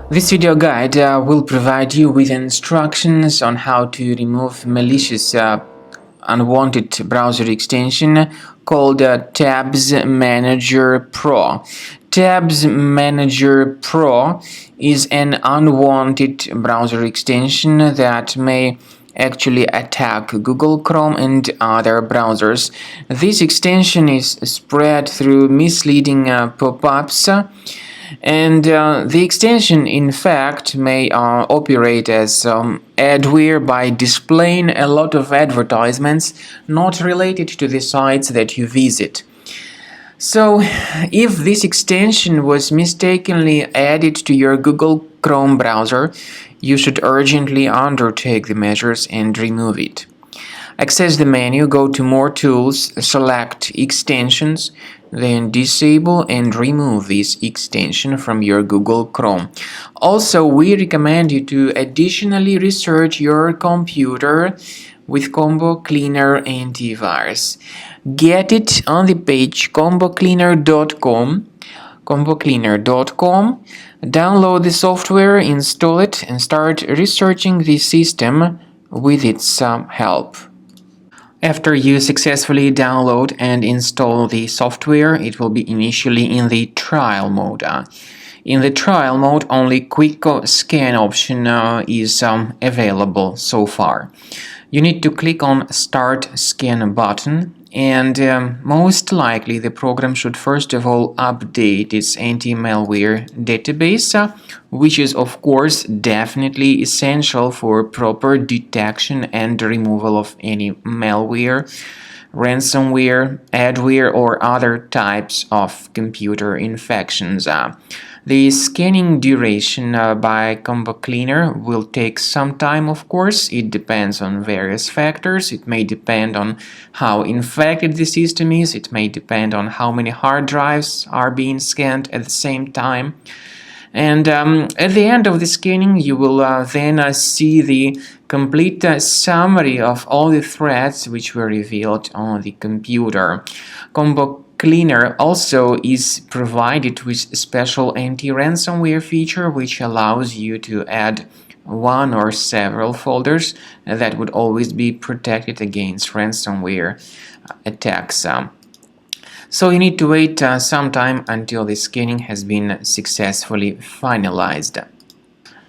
This video guide will provide you with instructions on how to remove malicious unwanted browser extension called Tabs Manager Pro. Tabs Manager Pro is an unwanted browser extension that may actually attack Google Chrome and other browsers. This extension is spread through misleading pop-ups, and the extension in fact may operate as adware by displaying a lot of advertisements not related to the sites that you visit. So, if this extension was mistakenly added to your Google Chrome browser, you should urgently undertake the measures and remove it. Access the menu, go to More Tools, select Extensions, then disable and remove this extension from your Google Chrome. Also, we recommend you to additionally research your computer with Combo Cleaner Antivirus. Get it on the page combocleaner.com. Download the software, install it, and start researching the system with its help. After you successfully download and install the software, it will be initially in the trial mode. In the trial mode, only quick scan option is available so far. You need to click on Start Scan button, and most likely the program should first of all update its anti-malware database, which is of course definitely essential for proper detection and removal of any malware, ransomware, adware, or other types of computer infections. The scanning duration by Combo Cleaner will take some time, of course. It depends on various factors. It may depend on how infected the system is. It may depend on how many hard drives are being scanned at the same time. And at the end of the scanning, you will then see the complete summary of all the threats which were revealed on the computer. Combo Cleaner also is provided with a special anti-ransomware feature which allows you to add one or several folders that would always be protected against ransomware attacks. So you need to wait some time until the scanning has been successfully finalized.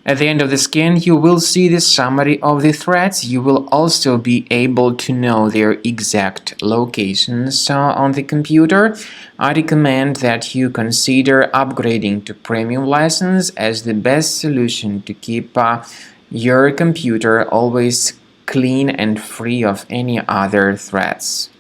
At the end of the scan, you will see the summary of the threats. You will also be able to know their exact locations on the computer. I recommend that you consider upgrading to premium license as the best solution to keep your computer always clean and free of any other threats.